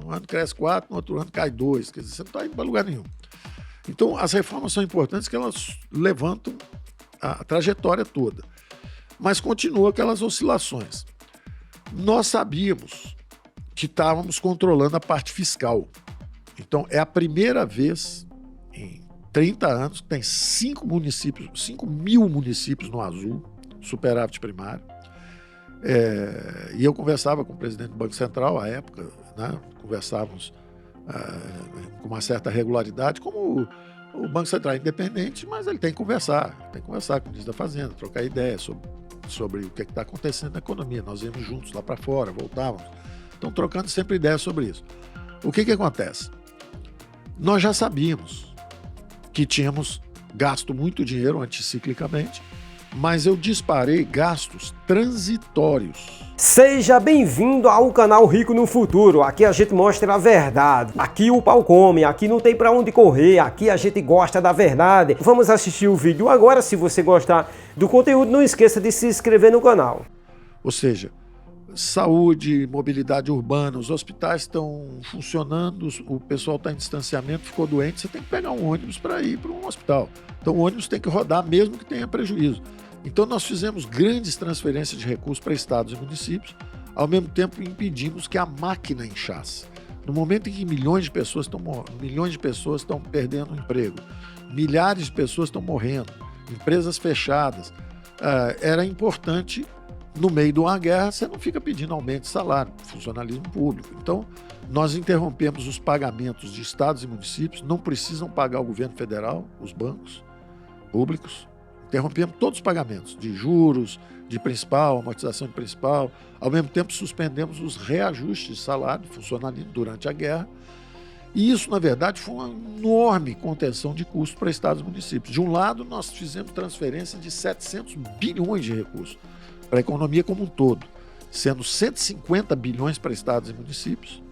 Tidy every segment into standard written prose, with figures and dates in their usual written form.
Um ano cresce 4, no outro ano cai 2. Quer dizer, você não está indo para lugar nenhum. Então, as reformas são importantes, que elas levantam a trajetória toda. Mas continua aquelas oscilações. Nós sabíamos que estávamos controlando a parte fiscal. Então, é a primeira vez em 30 anos que tem 5 mil municípios no azul, superávit primário. E eu conversava com o presidente do Banco Central à época, né? Conversávamos com uma certa regularidade, como o Banco Central é independente, mas ele tem que conversar com o ministro da Fazenda, trocar ideias sobre o que está acontecendo na economia. Nós íamos juntos lá para fora, voltávamos. Então, trocando sempre ideias sobre isso. O que acontece? Nós já sabíamos que tínhamos gasto muito dinheiro anticiclicamente, mas eu disparei gastos transitórios. Seja bem-vindo ao canal Rico no Futuro. Aqui a gente mostra a verdade. Aqui o pau come, aqui não tem pra onde correr, aqui a gente gosta da verdade. Vamos assistir o vídeo agora. Se você gostar do conteúdo, não esqueça de se inscrever no canal. Ou seja, saúde, mobilidade urbana, os hospitais estão funcionando, o pessoal está em distanciamento, ficou doente, você tem que pegar um ônibus para ir para um hospital. Então o ônibus tem que rodar mesmo que tenha prejuízo. Então nós fizemos grandes transferências de recursos para estados e municípios, ao mesmo tempo impedimos que a máquina inchasse. No momento em que milhões de pessoas estão perdendo o emprego, milhares de pessoas estão morrendo, empresas fechadas, era importante. No meio de uma guerra, você não fica pedindo aumento de salário, funcionalismo público. Então, nós interrompemos os pagamentos de estados e municípios, não precisam pagar o governo federal, os bancos públicos. Interrompemos todos os pagamentos de juros, de principal, amortização de principal. Ao mesmo tempo, suspendemos os reajustes de salário, de funcionalismo durante a guerra. E isso, na verdade, foi uma enorme contenção de custos para estados e municípios. De um lado, nós fizemos transferência de 700 bilhões de recursos para a economia como um todo, sendo 150 bilhões para estados e municípios,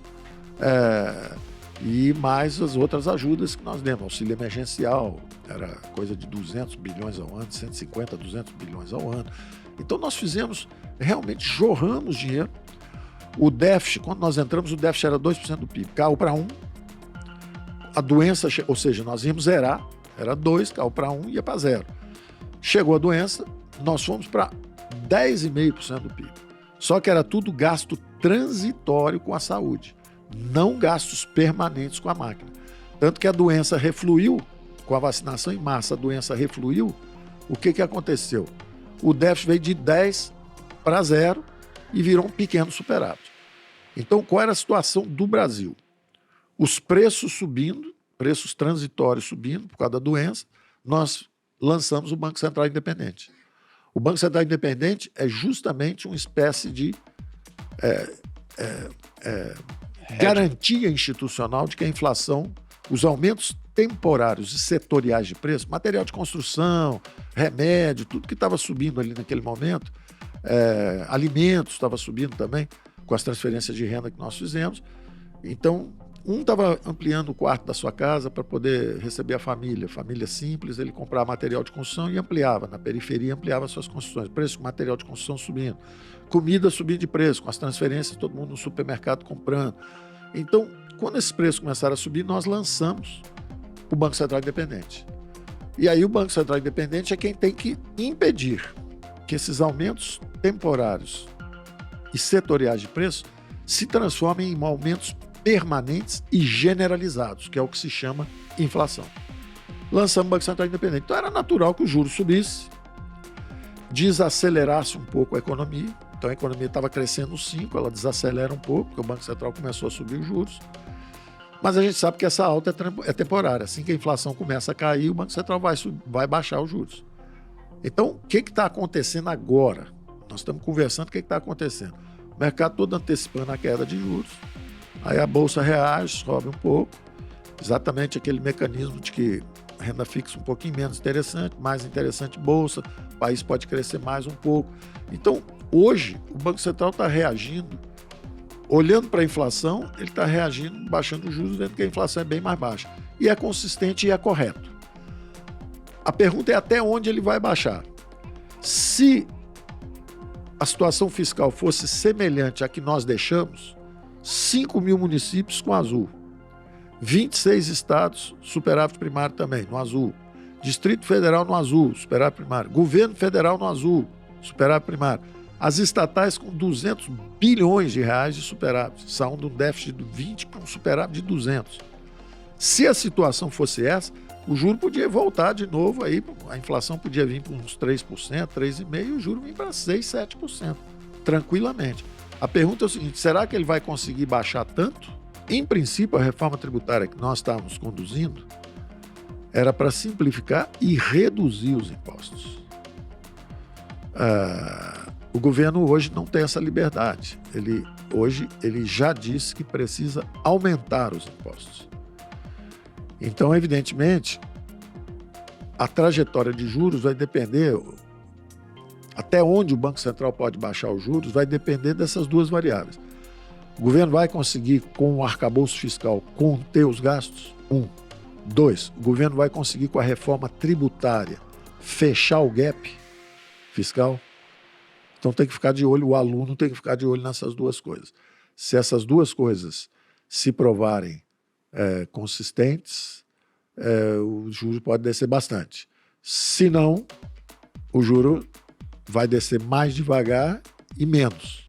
e mais as outras ajudas que nós demos. Auxílio emergencial, era coisa de 200 bilhões ao ano, 150, 200 bilhões ao ano. Então nós realmente jorramos dinheiro. O déficit, quando nós entramos, o déficit era 2% do PIB, caiu para 1%. A doença, ou seja, nós íamos zerar, era 2%, caiu para 1%, ia para 0%. Chegou a doença, nós fomos para 10,5% do PIB. Só que era tudo gasto transitório com a saúde, não gastos permanentes com a máquina. Tanto que a doença refluiu, com a vacinação em massa, a doença refluiu. O que aconteceu? O déficit veio de 10 para 0 e virou um pequeno superávit. Então, qual era a situação do Brasil? Os preços subindo, preços transitórios subindo por causa da doença, nós lançamos o Banco Central Independente. O Banco Central Independente é justamente uma espécie de garantia institucional de que a inflação, os aumentos temporários e setoriais de preço, material de construção, remédio, tudo que estava subindo ali naquele momento, alimentos estava subindo também, com as transferências de renda que nós fizemos. Então, um estava ampliando o quarto da sua casa para poder receber a família simples, ele comprava material de construção e ampliava, na periferia ampliava suas construções, preço do material de construção subindo, comida subindo de preço, com as transferências, todo mundo no supermercado comprando. Então, quando esses preços começaram a subir, nós lançamos o Banco Central Independente. E aí o Banco Central Independente é quem tem que impedir que esses aumentos temporários e setoriais de preço se transformem em aumentos permanentes e generalizados, que é o que se chama inflação. Lançamos o Banco Central Independente. Então era natural que o juros subisse, desacelerasse um pouco a economia. Então a economia estava crescendo 5%, ela desacelera um pouco, porque o Banco Central começou a subir os juros. Mas a gente sabe que essa alta é temporária. Assim que a inflação começa a cair, o Banco Central vai baixar os juros. Então, o que está acontecendo agora? Nós estamos conversando o que está acontecendo. O mercado todo antecipando a queda de juros. Aí a Bolsa reage, sobe um pouco. Exatamente aquele mecanismo de que a renda fixa um pouquinho menos interessante, mais interessante Bolsa, o país pode crescer mais um pouco. Então, hoje, o Banco Central está reagindo, olhando para a inflação, ele está reagindo, baixando os juros, vendo que a inflação é bem mais baixa. E é consistente e é correto. A pergunta é até onde ele vai baixar. Se a situação fiscal fosse semelhante à que nós deixamos, 5 mil municípios com azul. 26 estados, superávit primário também, no azul. Distrito Federal no azul, superávit primário. Governo Federal no azul, superávit primário. As estatais com 200 bilhões de reais de superávit. Saiam de um déficit de 20 para um superávit de 200. Se a situação fosse essa, o juro podia voltar de novo, aí a inflação podia vir para uns 3%, 3,5%, e o juro vir para 6%, 7%, tranquilamente. A pergunta é o seguinte, será que ele vai conseguir baixar tanto? Em princípio, a reforma tributária que nós estávamos conduzindo era para simplificar e reduzir os impostos. O governo hoje não tem essa liberdade. Hoje ele já disse que precisa aumentar os impostos. Então, evidentemente, a trajetória de juros vai depender, até onde o Banco Central pode baixar os juros, vai depender dessas duas variáveis. O governo vai conseguir, com o arcabouço fiscal, conter os gastos? 1. 2. O governo vai conseguir, com a reforma tributária, fechar o gap fiscal? Então tem que ficar de olho, o aluno tem que ficar de olho nessas duas coisas. Se essas duas coisas se provarem consistentes, o juro pode descer bastante. Se não, o juro vai descer mais devagar e menos.